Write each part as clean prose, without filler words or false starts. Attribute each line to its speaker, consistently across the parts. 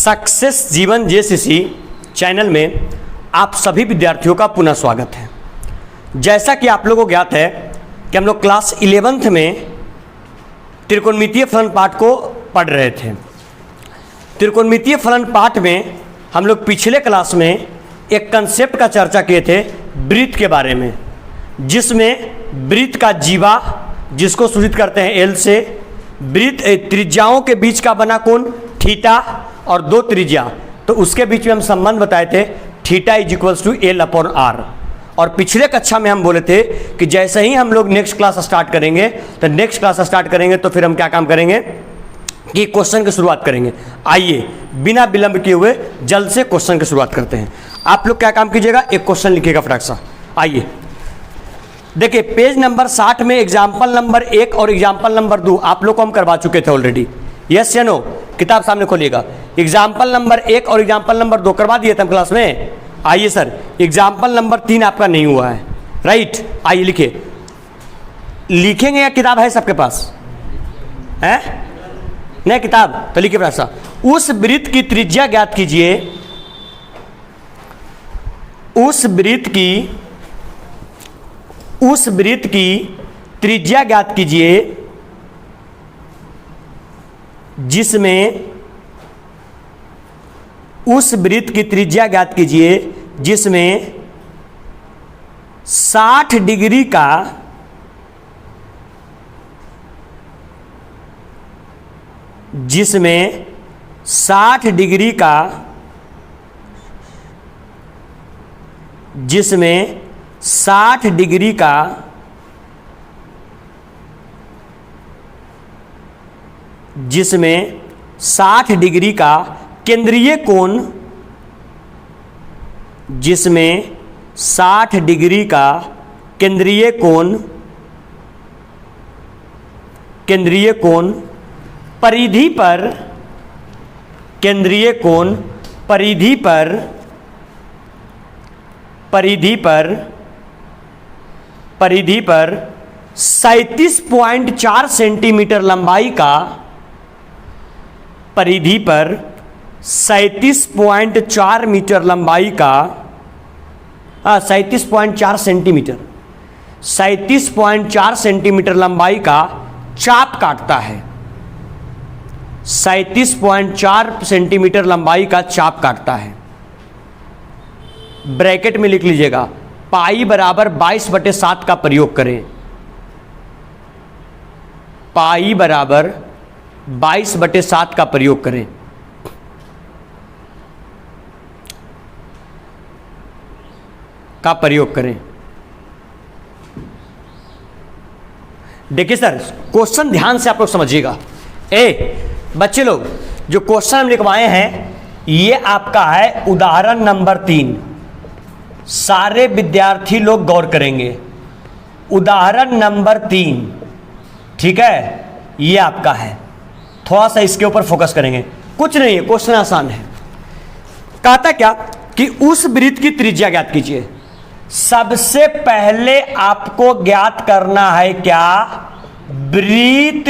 Speaker 1: Success जीवन JCC channel में आप सभी विद्यार्थियों का पुनः स्वागत है। जैसा कि आप लोगों को ज्ञात है कि हम लोग क्लास 11th में त्रिकोणमितीय फलन पाठ को पढ़ रहे थे। त्रिकोणमितीय फलन पाठ में हम लोग पिछले क्लास में एक कंसेप्ट का चर्चा किए थे वृत्त के बारे में, जिसमें वृत्त का जीवा जिसको सूचित करते हैं एल से, वृत्त त्रिज्याओं के बीच का बना कोण थीटा और दो त्रिज्या, तो उसके बीच में हम संबंध बताए थे theta is equals to L upon R. और पिछले कक्षा में हम बोले थे कि जैसे ही हम लोग नेक्स्ट क्लास स्टार्ट करेंगे तो फिर हम क्या काम करेंगे कि क्वेश्चन की शुरुआत करेंगे। आइए बिना विलंब किए हुए जल्द से क्वेश्चन की शुरुआत करते हैं। आप लोग क्या काम कीजिएगा, एक क्वेश्चन लिखिएगा फटाक सा। आइए देखिए पेज नंबर 60 में एग्जाम्पल नंबर 1 और एग्जाम्पल नंबर 2 आप लोग को हम करवा चुके थे ऑलरेडी। यस या नो? किताब सामने खोलिएगा। एग्जाम्पल नंबर 1 और एग्जाम्पल नंबर 2 करवा दिए थे हम क्लास में। आइए सर, एग्जाम्पल नंबर 3 आपका नहीं हुआ है, राइट? आइए लिखिए। लिखेंगे या किताब है सबके पास? है नहीं किताब? तो लिखिए ऐसा। उस वृत्त की त्रिज्या ज्ञात कीजिए, उस वृत्त की त्रिज्या ज्ञात कीजिए जिसमें, उस वृत्त की त्रिज्या ज्ञात कीजिए जिसमें 60 डिग्री का जिसमें 60 डिग्री का जिसमें 60 डिग्री का जिसमें 60 डिग्री का केंद्रीय कोण, जिसमें 60 डिग्री का केंद्रीय कोण परिधि पर, केंद्रीय कोण परिधि पर 37.4 सेंटीमीटर लंबाई का, परिधि पर 37.4 मीटर लंबाई का, 37.4 सेंटीमीटर, 37.4 सेंटीमीटर लंबाई का चाप काटता है। 37.4 सेंटीमीटर लंबाई का चाप काटता है। ब्रैकेट में लिख लीजिएगा, पाई बराबर 22/7 का प्रयोग करें। पाई बराबर 22/7 का प्रयोग करें। देखिए सर, क्वेश्चन ध्यान से आप लोग समझिएगा। बच्चे लोग, जो क्वेश्चन हम लिखवाए हैं ये आपका है उदाहरण नंबर 3। सारे विद्यार्थी लोग गौर करेंगे। उदाहरण नंबर 3, ठीक है, ये आपका है। थोड़ा सा इसके ऊपर फोकस करेंगे, कुछ नहीं है, क्वेश्चन आसान है। कहता क्या कि उस वृत्त की त्रिज्या ज्ञात कीजिए। सबसे पहले आपको ज्ञात करना है क्या? वृत्त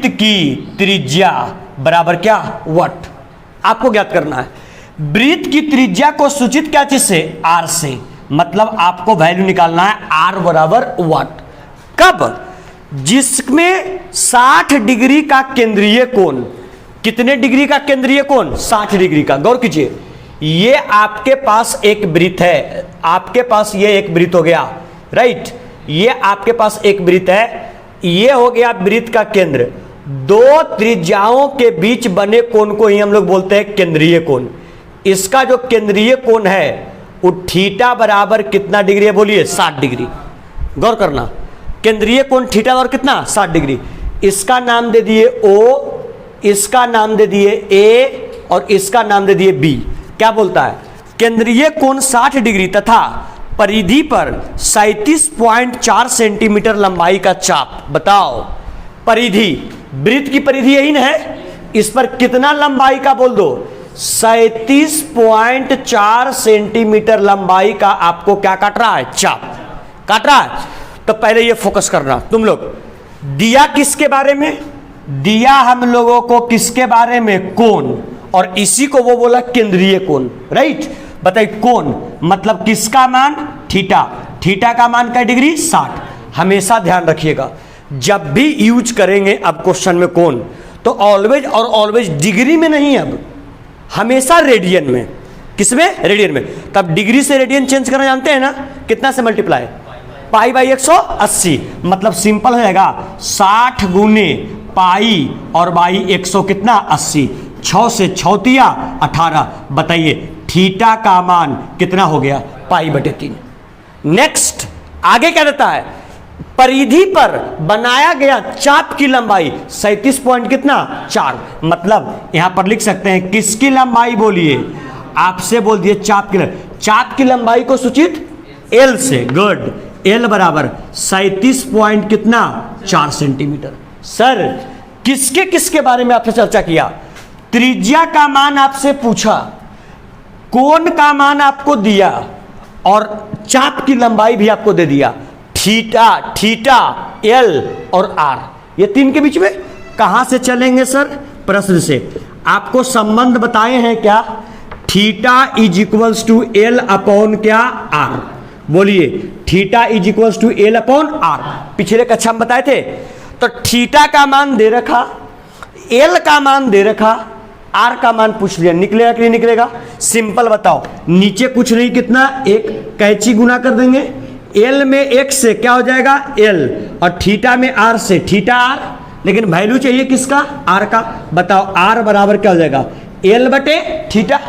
Speaker 1: की त्रिज्या बराबर क्या? वट। आपको ज्ञात करना है। वृत्त की त्रिज्या को सूचित क्या चीज से? आर से। मतलब आपको वैल्यू निकालना है आर बराबर वट। कब? जिसमें 60 डिग्री का केंद्रीय कोण। कितने डिग्री का केंद्रीय कोण? 60 डिग्री का। गौर कीजिए, ये आपके पास एक वृत्त है, आपके पास ये एक वृत्त हो गया, राइट? ये आपके पास एक वृत्त है, ये हो गया वृत्त का केंद्र। दो त्रिज्याओं के बीच बने कोण को ही हम लोग बोलते हैं केंद्रीय कोण। इसका जो केंद्रीय कोण है वो थीटा बराबर कितना डिग्री है? बोलिए 60 डिग्री। गौर करना, केंद्रीय कोण थीटा और कितना? 60 डिग्री। इसका नाम दे दिए O, इसका नाम दे दिए A और इसका नाम दे दिए B। क्या बोलता है? केंद्रीय कोण 60 डिग्री तथा परिधि पर 37.4 सेंटीमीटर लंबाई का चाप। बताओ, परिधि, वृत्त की परिधि यही ना है, इस पर कितना लंबाई का बोल दो? 37.4 सेंटीमीटर लंबाई का आपको क्या काट रहा है? चाप काट रहा है। तो पहले ये फोकस करना तुम लोग। दिया किसके बारे में? दिया हम लोगों को किसके बारे में, कोण, और इसी को वो बोला केंद्रीय कोण, राइट। बताइए कोण मतलब किसका मान, थीटा, थीटा का मान क्या डिग्री 60। हमेशा ध्यान रखिएगा जब भी यूज करेंगे अब क्वेश्चन में कोण तो ऑलवेज और ऑलवेज डिग्री में नहीं, अब हमेशा रेडियन में। किसमें, रेडियन में। तब डिग्री से रेडियन चेंज करना जानते हैं ना, कितना से मल्टीप्लाई, पाई बाई 180, मतलब सिंपल हो जाएगा 60 गुने पाई और बाई 100 कितना 80, 6 से 6 तिया 18। बताइए थीटा का मान कितना हो गया, पाई बटे 3। नेक्स्ट आगे क्या देता है, परिधि पर बनाया गया चाप की लंबाई 37 पॉइंट कितना 4। मतलब यहां पर लिख सकते हैं किसकी लंबाई, बोलिए, आपसे बोल दिए चाप की लंबाई को सूचित एल से, गुड, एल बराबर 37 पॉइंट कितना 4 सेंटीमीटर। सर किसके किसके बारे में आपसे चर्चा किया, त्रिज्या का मान आपसे पूछा, कोण का मान आपको दिया और चाप की लंबाई भी आपको दे दिया, थीटा, एल और आर, ये तीन के बीच में कहां से चलेंगे सर, प्रश्न से आपको संबंध बताए हैं क्या, theta is equals to L upon क्या आर, बोलिए theta is equals to L upon R. पिछले कक्षा में बताए थे, तो थीटा का मान दे रखा, एल का मान दे रखा, आर का मान पूछ लिया, निकलेगा कि नहीं निकलेगा, सिंपल बताओ, नीचे कुछ नहीं, कितना, एक कैंची गुना कर देंगे, एल में एक से क्या हो जाएगा एल, और थीटा में आर से थीटा आर, लेकिन वैल्यू चाहिए किसका, आर का। बताओ आर बराबर क्या हो जाएगा, एल बटे थीटा,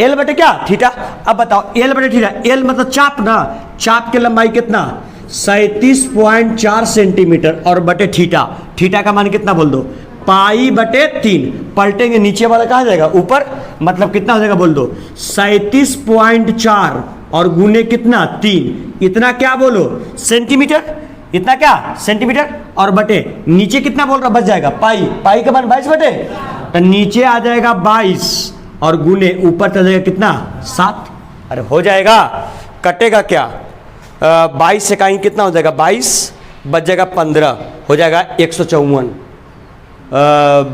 Speaker 1: एल बटे क्या थीटा। अब बताओ एल बटे थीटा, एल मतलब चाप ना, चाप की लंबाई कितना 37.4 सेंटीमीटर और बटे थीटा, थीटा का मान कितना बोल दो, पाई बटे 3, पलटेंगे नीचे वाला कहाँ जाएगा ऊपर, मतलब कितना हो जाएगा बोल दो 37.4 और गुने कितना 3, इतना क्या बोलो सेंटीमीटर, इतना क्या सेंटीमीटर, और बटे नीचे कितना बोल रहा बच जाएगा पाई, पाई का मान 22 बटे, तो नीचे आ जाएगा 22 और गुने ऊपर चल जाएगा कितना 7। अरे हो जाएगा, कटेगा क्या, 22 से कहीं कितना हो जाएगा 22 बच जाएगा 15, हो जाएगा 154,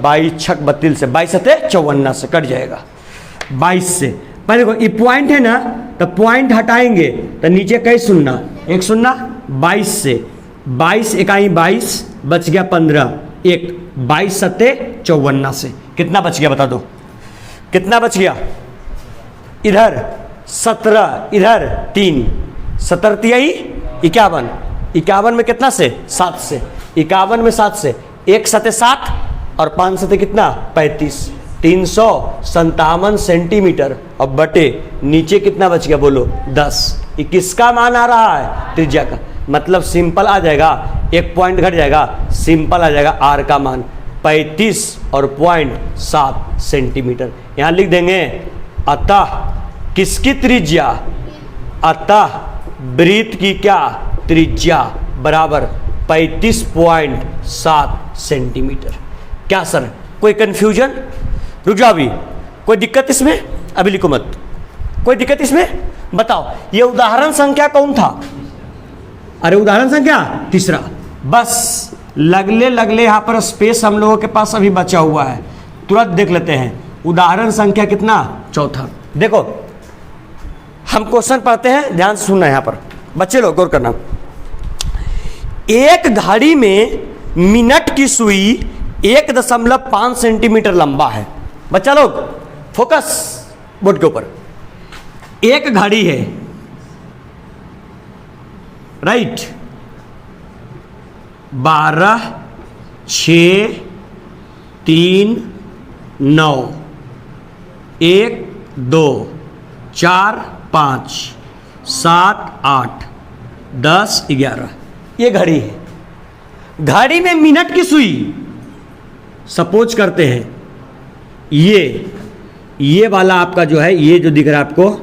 Speaker 1: 22 छक 32 से 22 सते 54 से कट जाएगा 22 से। पहले देखो ये पॉइंट है ना, तो पॉइंट हटाएंगे तो नीचे कई सुनना, एक सुनना 22 से, 22 इकाई 22 बच गया 15, एक 22 सते 54 से कितना बच गया बता दो, कितना बच गया, इधर 17 इधर 3, 17 तिहाई 51, 51 में कितना से 7 से, 51 में 7 से, 1 सते 7 और 5 सते कितना 35, 357 सेंटीमीटर, और बटे नीचे कितना बच गया बोलो 10। ये किसका मान आ रहा है, त्रिज्या का, मतलब सिंपल आ जाएगा, एक पॉइंट घट जाएगा, सिंपल आ जाएगा आर का मान 35 और 0.7 सेंटीमीटर। यहां लिख देंगे अतः किसकी त्रिज्या, अतः वृत्त की क्या त्रिज्या बराबर 35.7 सेंटीमीटर। क्या सर कोई कंफ्यूजन, रुक जाओ अभी, कोई दिक्कत इसमें, अभी लिखो मत, कोई दिक्कत इसमें, बताओ ये उदाहरण संख्या कौन था, अरे उदाहरण संख्या तीसरा, बस लगले लगले यहां पर स्पेस हम लोगों के पास अभी बचा हुआ है, तुरंत देख लेते हैं उदाहरण संख्या कितना चौथा। देखो हम क्वेश्चन पढ़ते हैं, ध्यान से सुनना, यहां पर बच्चे लोग गौर करना, एक घड़ी में मिनट की सुई 1.5 सेंटीमीटर लंबा है, बच्चा लोग फोकस बोर्ड के ऊपर, एक घड़ी है राइट, 12 6 3 9 1 2 4 5 7 8 10 11, ये घड़ी है, घड़ी में मिनट की सुई, सपोज करते हैं ये वाला आपका जो है, ये जो दिख रहा है आपको,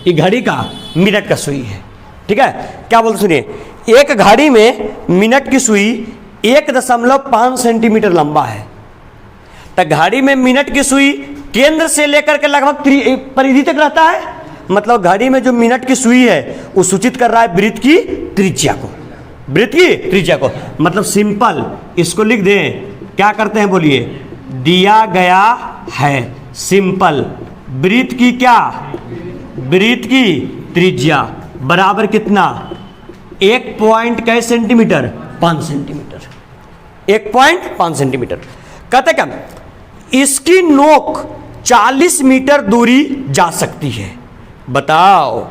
Speaker 1: ये घड़ी का मिनट का सुई है, ठीक है, क्या बोलते सुनिए, एक घड़ी में मिनट की सुई 1.5 सेंटीमीटर लंबा है, तो घड़ी में मिनट की सुई केंद्र से लेकर के लगभग परिधि तक रहता है। मतलब घड़ी में जो मिनट की सुई है वो सूचित कर रहा है वृत्त की त्रिज्या को, वृत्त की त्रिज्या को। मतलब सिंपल इसको लिख दें, क्या करते हैं बोलिए, दिया गया है सिंपल वृत्त की क्या, वृत्त की त्रिज्या बराबर कितना, 1 पॉइंट कै सेंटीमीटर, 5 सेंटीमीटर, 1.5 सेंटीमीटर। कहते क्या, इसकी नोक 40 मीटर दूरी जा सकती है। बताओ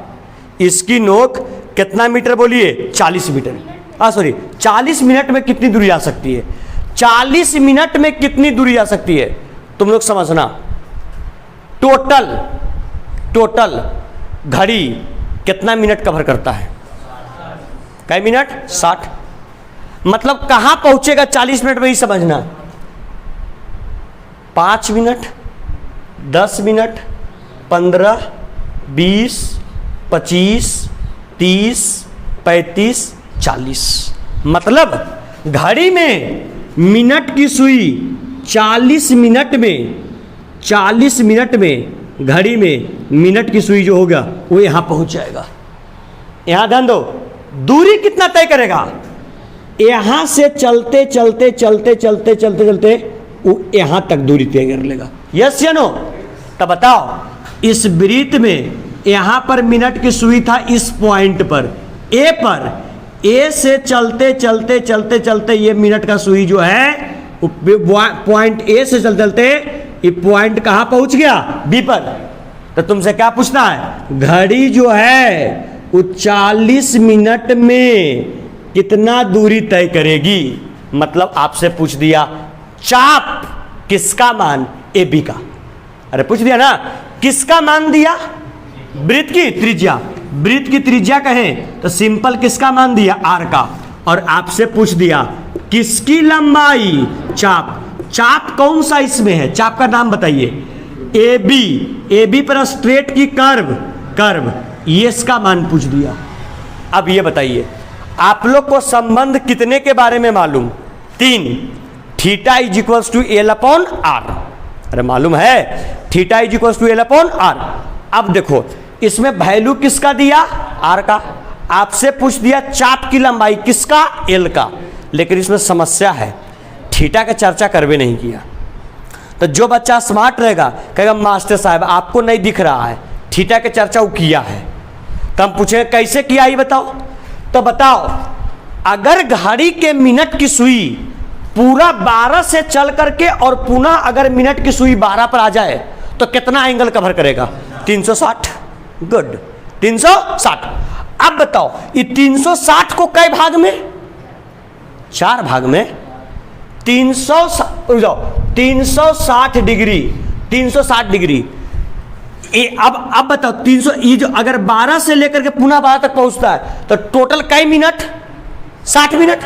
Speaker 1: इसकी नोक कितना मीटर बोलिए, 40 मीटर, सॉरी 40 मिनट में कितनी दूरी जा सकती है, 40 मिनट में कितनी दूरी जा सकती है तुम लोग समझना। टोटल घड़ी कितना मिनट कवर करता है, कै मिनट, 60। मतलब कहां पहुंचेगा 40 मिनट में ही समझना, 5 मिनट, 10 मिनट, 15, 20, 25, 30, 35, 40। मतलब घड़ी में मिनट की सुई 40 मिनट में घड़ी में मिनट की सुई जो होगा वो यहां पहुंच जाएगा। यहां ध्यान दो, दूरी कितना तय करेगा, यहां से चलते वो यहां तक दूरी तय कर लेगा। यस या नो? तब बताओ इस वृत्त में यहां पर मिनट की सुई था इस पॉइंट पर ए से चलते ये मिनट का सुई जो है पॉइंट ए से चलते ये पॉइंट कहां पहुंच गया, बी पर। तो तुमसे क्या पूछना है, घड़ी जो है वो 40 मिनट में कितना दूरी तय करेगी। मतलब आपसे पूछ दिया चाप किसका मान, ए बी का। अरे पूछ दिया ना, किसका मान दिया, वृत्त की त्रिज्या, वृत्त की त्रिज्या कहें तो सिंपल किसका मान दिया, आर का। और आपसे पूछ दिया किसकी लंबाई, चाप कौन सा इसमें है, चाप का नाम बताइए, ए बी पर स्ट्रेट की कर्व ये इसका मान पूछ दिया। अब ये बताइए आप लोग को संबंध कितने के बारे में मालूम, 3, theta is equals to L upon R. अरे मालूम है theta is equals to L upon R. अब देखो इसमें वैल्यू किसका दिया, आर का। आपसे पूछ दिया चाप की लंबाई किसका, एल का। लेकिन इसमें समस्या है, थीटा का चर्चा करवे नहीं किया। तो जो बच्चा स्मार्ट रहेगा कहेगा मास्टर साहब आपको नहीं दिख रहा है, थीटा के चर्चा वो किया है। तो हम पूछे कैसे किया ये बताओ। तो बताओ अगर घड़ी के मिनट की सुई पूरा 12 से चल करके और पुनः अगर मिनट की सुई 12 पर आ जाए तो कितना एंगल कवर करेगा, 360। गुड, 360। अब बताओ ये 360 को कई भाग में, 4 भाग में, 360 डिग्री, 360 डिग्री। अब बताओ 300, ये जो अगर 12 से लेकर के पुनः 12 तक पहुंचता है तो टोटल कई मिनट, 60 मिनट।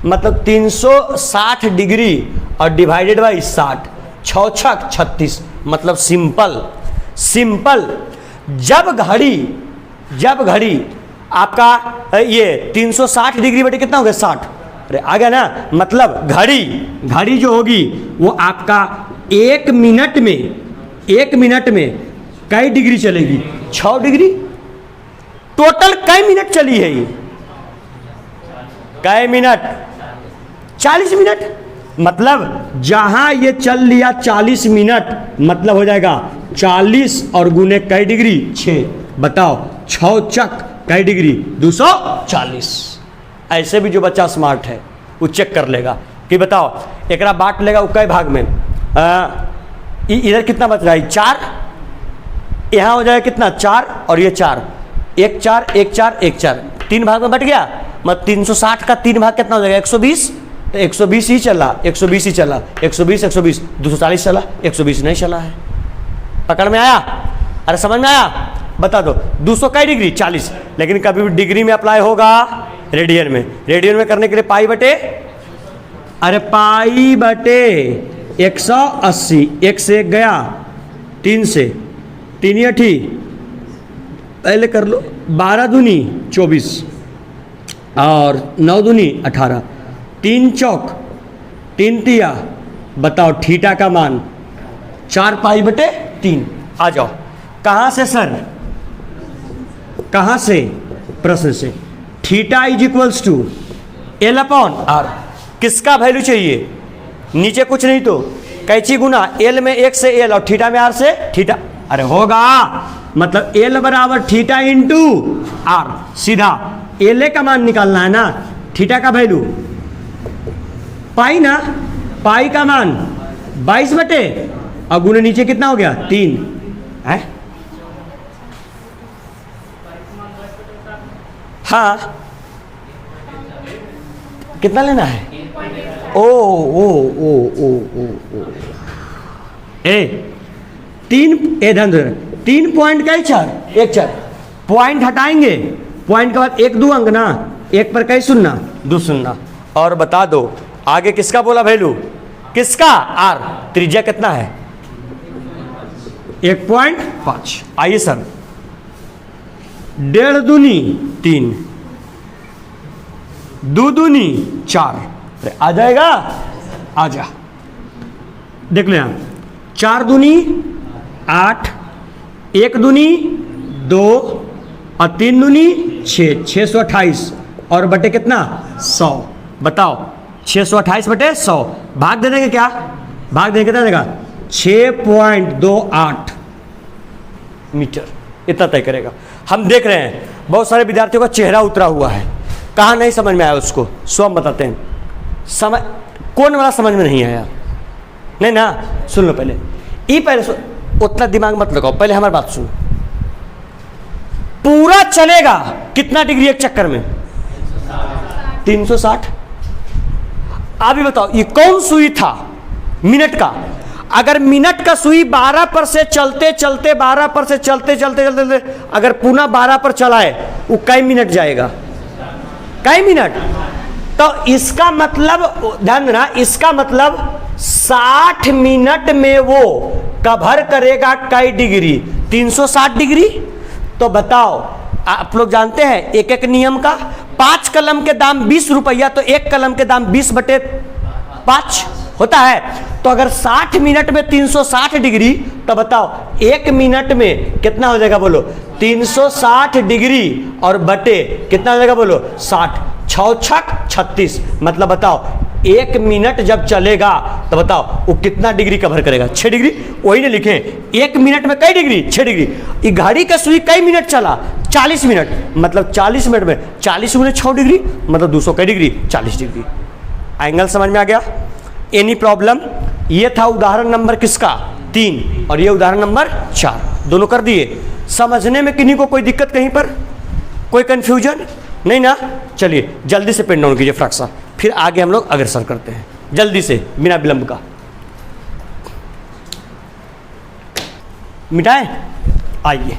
Speaker 1: मतलब 360 डिग्री और डिवाइडेड बाई 60, 6 36। मतलब सिंपल जब घड़ी आपका ये 360 डिग्री बटे कितना हो गया, 60। अरे आ गया ना। मतलब घड़ी जो होगी वो आपका 1 मिनट में कई डिग्री चलेगी, 6 डिग्री। टोटल कई मिनट चली है ये, कई मिनट, 40 मिनट। मतलब जहां ये चल लिया 40 मिनट, मतलब हो जाएगा 40 और गुने कई डिग्री, 6। बताओ 6 चक कई डिग्री, 240। ऐसे भी जो बच्चा स्मार्ट है वो चेक कर लेगा कि बताओ एकरा बांट लेगा वो कई भाग में। इधर कितना बच रहा है, 4। यहाँ हो जाएगा कितना, 4 और ये 4, 1 4 1 4 1 4, 3 भाग में बट गया। मतलब 360 का 3 भाग कितना हो जाएगा, 120। 120 ही चला, 120 ही चला, 120 120 240 चला, 120 नहीं चला है। पकड़ में आया, अरे समझ में आया। बता दो 200 कई डिग्री, 40। लेकिन कभी भी डिग्री में अप्लाई होगा रेडियन में करने के लिए पाई बटे 180। 1 से 1 गया, 3 से 3 8 पहले कर लो, 12 दूनी 24 और 9 दूनी 18, 3 चौक 3 तिया। बताओ थीटा का मान 4 पाई बटे 3। आ जाओ, कहां से सर, कहां से, प्रश्न से। Theta is equals to L upon R. किसका वैल्यू चाहिए, नीचे कुछ नहीं तो कैची गुना एल में 1 से एल और थीटा में आर से थीटा। अरे होगा, मतलब एल बराबर थीटा इंटू आर। सीधा एल का मान निकालना है ना, थीटा का वैल्यू पाई ना, पाई का मान 22 बटे और गुने नीचे कितना हो गया 3 है। हाँ कितना लेना है, ओ ओ ओ ओ ओ ओ ए 3 ए धन 3 पॉइंट का 4 1 4 पॉइंट हटाएंगे, पॉइंट के बाद 1 2 अंक ना, 1 पर कई सुनना 2 सुनना। और बता दो आगे किसका बोला वैल्यू, किसका, आर। त्रिज्या कितना है 1.5। आइए सर, 1.5 दूनी 3, 2 दूनी 4। आ जाएगा, आ जा, देख लो यहां 4 दूनी 8, 1 दूनी 2 और 3 दूनी 6, 628 और बटे कितना 100। बताओ 628 बटे 100 भाग दे देंगे क्या, भाग देंगे कितना देगा 6.28 मीटर, इतना तय करेगा। हम देख रहे हैं बहुत सारे विद्यार्थियों का चेहरा उतरा हुआ है, कहाँ नहीं समझ में आया उसको, सो हम बताते हैं। समझ कौन वाला समझ में नहीं आया, नहीं ना, सुन लो पहले, ये पहले उतना दिमाग मत लगाओ, पहले हमारी बात सुनो। पूरा चलेगा कितना डिग्री एक चक्कर में 360। अभी बताओ ये कौन सुई था, मिनट का। अगर मिनट का सुई 12 पर से चलते चलते 12 पर से चलते चलते चलते अगर पुनः 12 पर चलाए वो कई मिनट जाएगा, कई मिनट। तो इसका मतलब ध्यान देना, इसका मतलब 60 मिनट में वो कवर करेगा कई डिग्री 360 डिग्री। तो बताओ आप लोग जानते हैं एक एक नियम का, 5 कलम के दाम 20 रुपया, तो 1 कलम के दाम 20 बटे 5 होता है। तो अगर 60 मिनट में 360 डिग्री, तो बताओ 1 मिनट में कितना हो जाएगा बोलो 360 डिग्री और बटे कितना हो जाएगा बोलो 60, 6 छक 36। मतलब बताओ 1 मिनट जब चलेगा तो बताओ वो कितना डिग्री कवर करेगा, 6 डिग्री। वही ने लिखे 1 मिनट में कई डिग्री 6 डिग्री। ये घड़ी का सुई कई मिनट चला 40 मिनट, मतलब 40 मिनट में 40 गुने 6 डिग्री मतलब 200 कई डिग्री 40 डिग्री। एंगल समझ में आ गया। Any problem. ये था उदाहरण नंबर किसका 3 और ये उदाहरण नंबर 4, दोनों कर दिए। समझने में किन्हीं को कोई दिक्कत कहीं पर, कोई कंफ्यूजन नहीं ना। चलिए जल्दी से पेन डाउन कीजिए फटाक सा, फिर आगे हम लोग अग्रसर करते हैं जल्दी से बिना विलंब का। मिटाएं, आइए।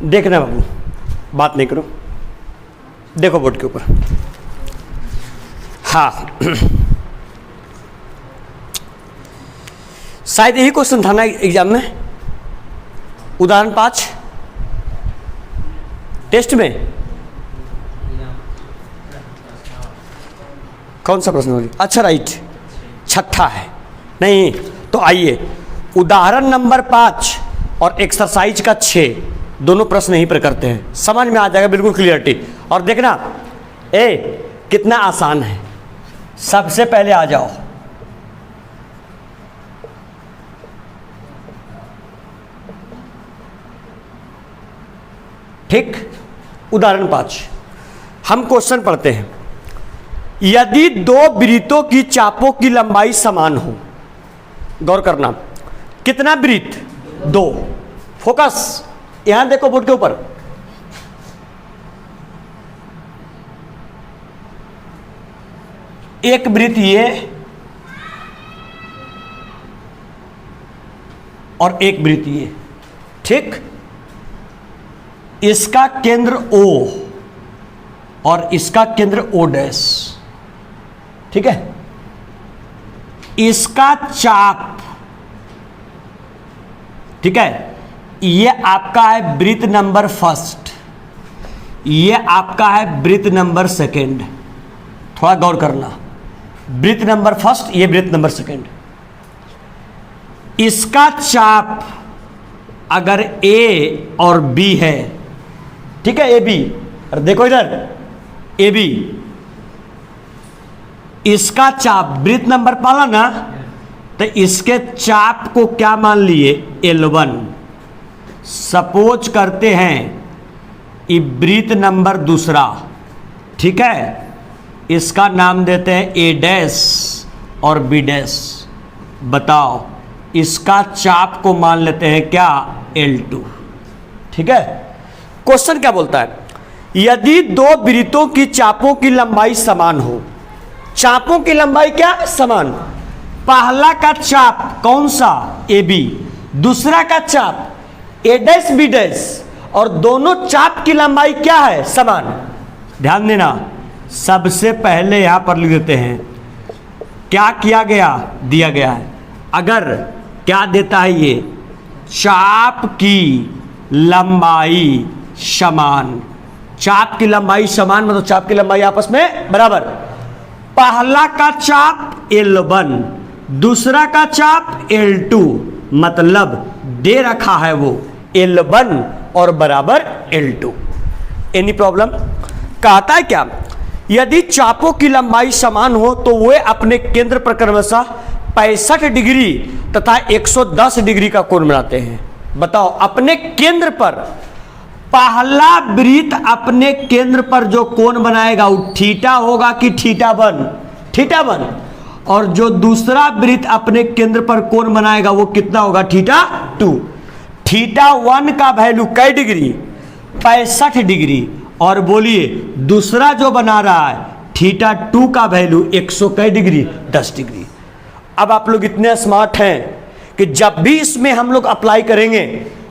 Speaker 1: देखना बाबू, बात नहीं करो, देखो बोर्ड के ऊपर। हाँ शायद यही क्वेश्चन था ना एग्जाम में, उदाहरण 5 टेस्ट में। कौन सा प्रश्न होगी? अच्छा राइट, छठा है नहीं। तो आइए उदाहरण नंबर 5 और एक्सरसाइज का 6 दोनों प्रश्न यहीं पर करते हैं, समझ में आ जाएगा बिल्कुल क्लियरिटी। और देखना कितना आसान है। सबसे पहले आ जाओ, ठीक। उदाहरण 5 हम क्वेश्चन पढ़ते हैं। यदि दो वृत्तों की चापों की लंबाई समान हो, गौर करना, कितना वृत्त? 2। फोकस, यहां देखो बोर्ड के ऊपर। एक वृत्त ये और एक वृत्त ये, ठीक। इसका केंद्र O और इसका केंद्र O डैश, ठीक है। इसका चाप, ठीक है, ये आपका है वृत्त नंबर फर्स्ट, ये आपका है वृत्त नंबर सेकंड। थोड़ा गौर करना, वृत्त नंबर फर्स्ट, ये वृत्त नंबर सेकंड। इसका चाप अगर A और B है, ठीक है, AB, और देखो इधर AB, इसका चाप वृत्त नंबर पाला ना, तो इसके चाप को क्या मान लिए? L1। सपोज करते हैं ये वृत्त नंबर दूसरा, ठीक है, इसका नाम देते हैं A डैश और B डैश। बताओ, इसका चाप को मान लेते हैं क्या? L2, ठीक है। क्वेश्चन क्या बोलता है? यदि दो वृत्तों की चापों की लंबाई समान हो, चापों की लंबाई क्या समान? पहला का चाप कौन सा? AB, दूसरा का चाप A डैश B डैश, और दोनों चाप की लंबाई क्या है? समान। ध्यान देना, सबसे पहले यहां पर लिख देते हैं क्या किया गया, दिया गया है। अगर क्या देता है ये, चाप की लंबाई समान, चाप की लंबाई समान मतलब चाप की लंबाई आपस में बराबर। पहला का चाप L1, दूसरा का चाप L2, मतलब दे रखा है वो L1 और बराबर L2। Any problem? कहता है क्या, यदि चापों की लंबाई समान हो तो वे अपने केंद्र पर क्रमशः 65 डिग्री तथा 110 डिग्री का कोण बनाते हैं। बताओ, अपने केंद्र पर पहला वृत्त अपने केंद्र पर जो कोण बनाएगा वो थीटा होगा कि θ1? θ1। और जो दूसरा वृत्त अपने केंद्र पर कोण बनाएगा वो कितना होगा? θ2। θ1 का वैल्यू कै डिग्री? 65 डिग्री। और बोलिए दूसरा जो बना रहा है θ2 का वैल्यू 100 कै डिग्री? 10 डिग्री। अब आप लोग इतने स्मार्ट हैं कि जब भी इसमें हम लोग अप्लाई करेंगे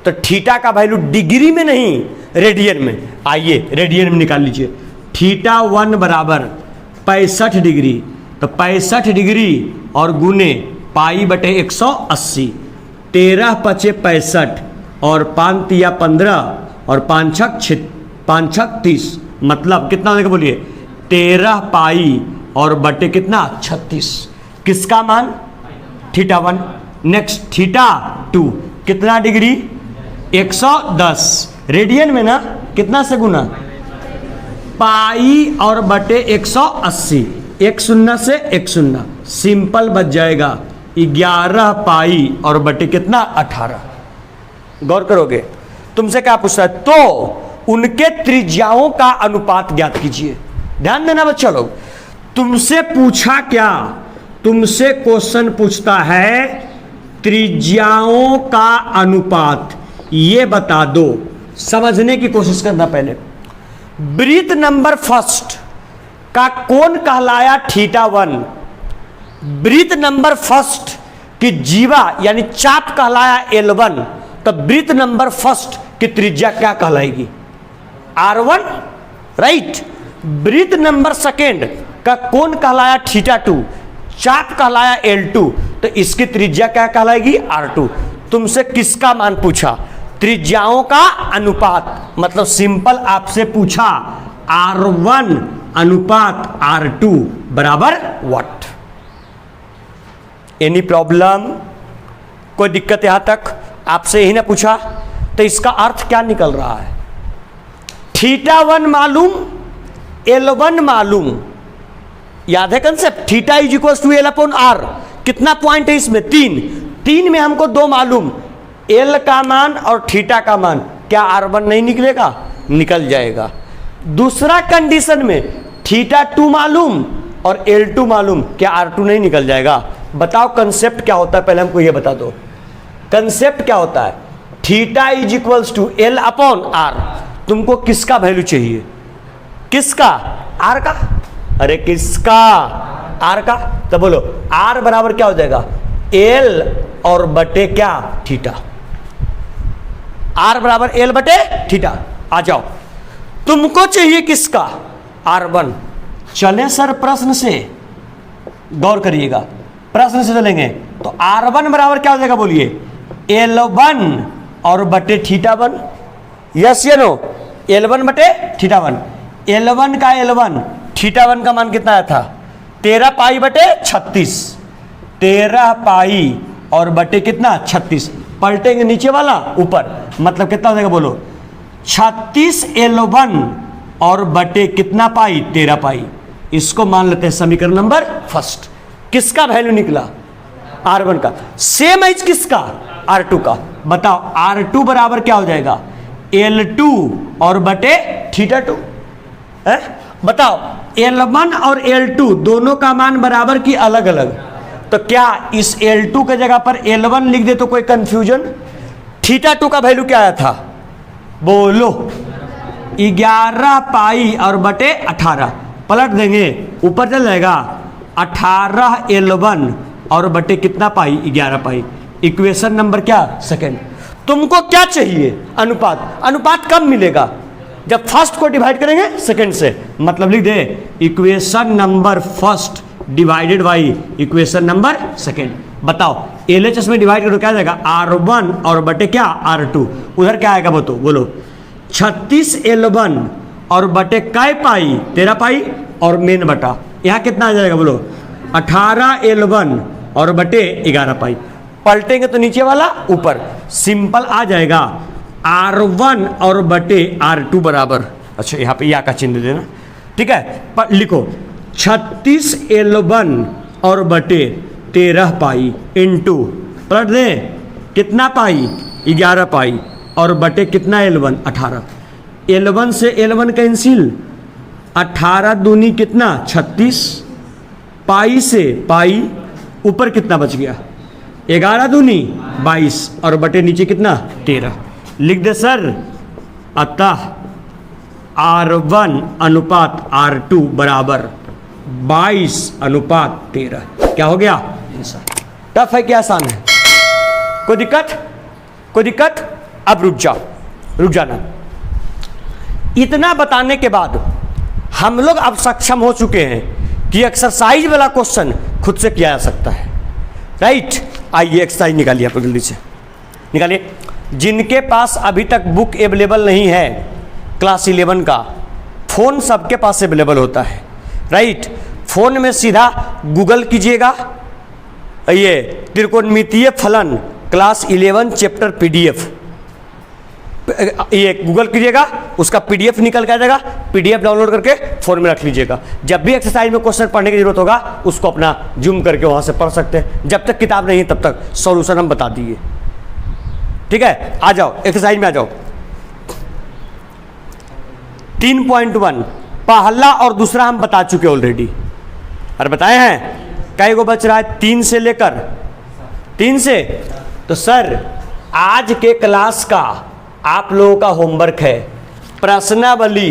Speaker 1: तो थीटा का वैल्यू डिग्री में नहीं, रेडियन में। आइए रेडियन में निकाल लीजिए। θ1 बराबर 65 डिग्री, तो 65 डिग्री और गुने पाई बटे 180, 13 पचे 65 और 5 तिया 15 और 5 छक 30, मतलब कितना होने का बोलिए? 13 पाई और बटे कितना? 36। किसका मान? θ1। नेक्स्ट θ2 कितना डिग्री? 110। रेडियन में ना, कितना से गुना? पाई और बटे 180, एक शून्य से एक शून्य, सिंपल बच जाएगा 11 पाई और बटे कितना? 18। गौर करोगे, तुमसे क्या पूछता है? तो उनके त्रिज्याओं का अनुपात ज्ञात कीजिए। ध्यान देना बच्चा लोग, तुमसे पूछा क्या? तुमसे क्वेश्चन पूछता है त्रिज्याओं का अनुपात, ये बता दो। समझने की कोशिश करना पहले। वृत्त नंबर फर्स्ट का कोण कहलाया θ1, वृत्त नंबर फर्स्ट की जीवा यानी चाप कहलाया L1, तो वृत्त नंबर फर्स्ट की त्रिज्या क्या कहलाएगी? R1, right. वृत्त नंबर सेकेंड का कोण कहलाया θ2, चाप कहलाया L2, तो इसकी त्रिज्या क्या कहलाएगी? R2। तुमसे किसका मान पूछा? त्रिज्याओं का अनुपात, मतलब सिंपल आपसे पूछा R1 अनुपात R2 बराबर व्हाट? Any problem? कोई दिक्कत यहां तक? आपसे यही ना पूछा, तो इसका अर्थ क्या निकल रहा है? θ1 मालूम, L1 मालूम, याद है concept, theta is equal to L upon R. कितना पॉइंट है इसमें? 3 में हमको 2 मालूम, एल का मान और थीटा का मान। क्या R1 नहीं निकलेगा? निकल जाएगा। दूसरा कंडीशन में थीटा 2 मालूम और L2 मालूम, क्या R2 नहीं निकल जाएगा? बताओ कंसेप्ट क्या होता है, पहले हमको ये बता दो कंसेप्ट क्या होता है। Theta is equals to L upon R. तुमको किसका वैल्यू चाहिए? किसका? आर का। अरे किसका? आर का। तो बोलो आर बराबर क्या हो जाएगा? एल और बटे क्या? थीटा। आर बराबर एल बटे थीटा। आ जाओ, तुमको चाहिए किसका? R1। चले सर प्रश्न से, गौर करिएगा, प्रश्न से चलेंगे तो R1 बराबर क्या हो जाएगा बोलिए? L1 और बटे थीटा 1। यस या नो? L1 बटे थीटा 1। L1 का L1, थीटा 1 का मान कितना आया था? 13 पाई बटे 36। 13 पाई और बटे कितना? 36। पलटेंगे नीचे वाला ऊपर, मतलब कितना हो जाएगा बोलो? 36 L1 और बटे कितना पाई? 13 पाई। इसको मान लेते हैं समीकरण नंबर फर्स्ट। किसका वैल्यू निकला? R1 का। सेम एज किसका? R2 का। बताओ R2 बराबर क्या हो जाएगा? L2 और बटे थीटा 2 है। बताओ L1 और L2 दोनों का मान बराबर की अलग अलग? तो क्या इस L2 के जगह पर L1 लिख दे तो कोई कंफ्यूजन? थीटा 2 का वैल्यू क्या आया था बोलो? 11 पाई और बटे 18। पलट देंगे, ऊपर चल जाएगा 18 L1 और बटे कितना पाई? 11 पाई। इक्वेशन नंबर क्या? सेकंड। तुमको क्या चाहिए? अनुपात। अनुपात कब मिलेगा? जब फर्स्ट को डिवाइड करेंगे सेकंड से। मतलब लिख दे equation number first divided by equation number second. बताओ LHS में डिवाइड करो क्या जाएगा? R1 और बटे क्या? R2। उधर क्या आएगा बोलो? 36 L1 और बटे काय पाई? 13 पाई और मेन बटा यहाँ कितना आ जाएगा बोलो? 18 L1 और बटे 11 पाई। पलटेंगे तो नीचे वाला ऊपर, सिंपल आ जाएगा R1 और बटे R2 बराबर। अच्छा यहाँ पे या का चिन्ह देना, ठीक है। पर लिखो 36 L1 और बटे 13 पाई इंटू, पलट दे कितना पाई? 11 पाई और बटे कितना L1? 18। L1 से L1 कैंसिल, 18 दूनी कितना? 36। पाई से पाई ऊपर कितना बच गया? 11 दूनी 22 और बटे नीचे कितना? 13। लिख दे सर, अतः R1 अनुपात R2 बराबर 22 अनुपात 13। क्या हो गया? टफ है क्या आसान है? कोई दिक्कत? कोई दिक्कत? अब रुक जाना। इतना बताने के बाद हम लोग अब सक्षम हो चुके हैं कि एक्सरसाइज वाला क्वेश्चन खुद से किया जा सकता है, राइट। आइए एक्सरसाइज निकालिए आप जल्दी से निकालिए। जिनके पास अभी तक बुक अवेलेबल नहीं है क्लास 11 का, फ़ोन सबके पास अवेलेबल होता है, राइट। फ़ोन में सीधा गूगल कीजिएगा, ये त्रिकोणमितीय फलन क्लास 11 चैप्टर PDF, ये गूगल कीजिएगा, उसका PDF निकल के आ जाएगा। PDF डाउनलोड करके फ़ोन में रख लीजिएगा। जब भी एक्सरसाइज में क्वेश्चन पढ़ने की जरूरत होगा उसको अपना जूम करके वहाँ से पढ़ सकते हैं। जब तक किताब नहीं है तब तक सॉल्यूशन हम बता दिए, ठीक है। आ जाओ एक्सरसाइज में आ जाओ। 3.1 पहला और दूसरा हम बता चुके ऑलरेडी, अरे बताए हैं। कई गो बच रहा है? 3 से लेकर 3 से। तो सर आज के क्लास का आप लोगों का होमवर्क है प्रश्नावली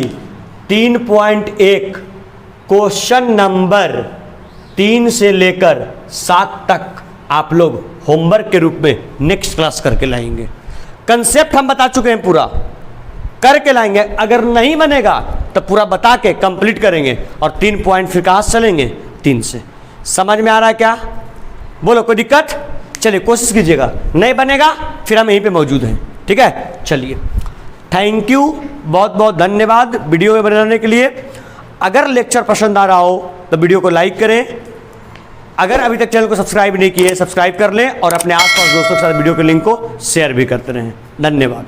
Speaker 1: 3.1 क्वेश्चन नंबर 3 से लेकर 7 तक आप लोग होमवर्क के रूप में नेक्स्ट क्लास करके लाएंगे। कंसेप्ट हम बता चुके हैं, पूरा करके लाएंगे। अगर नहीं बनेगा तो पूरा बता के कंप्लीट करेंगे और 3 पॉइंट फिर कहाँ से चलेंगे? 3 से। समझ में आ रहा है क्या? बोलो कोई दिक्कत? चलिए कोशिश कीजिएगा, नहीं बनेगा फिर हम यहीं पे मौजूद हैं, ठीक है। चलिए थैंक यू, बहुत बहुत धन्यवाद वीडियो में बनाने के लिए। अगर लेक्चर पसंद आ रहा हो तो वीडियो को लाइक करें। अगर अभी तक चैनल को सब्सक्राइब नहीं किए सब्सक्राइब कर लें और अपने आसपास दोस्तों के साथ वीडियो के लिंक को शेयर भी करते रहें। धन्यवाद।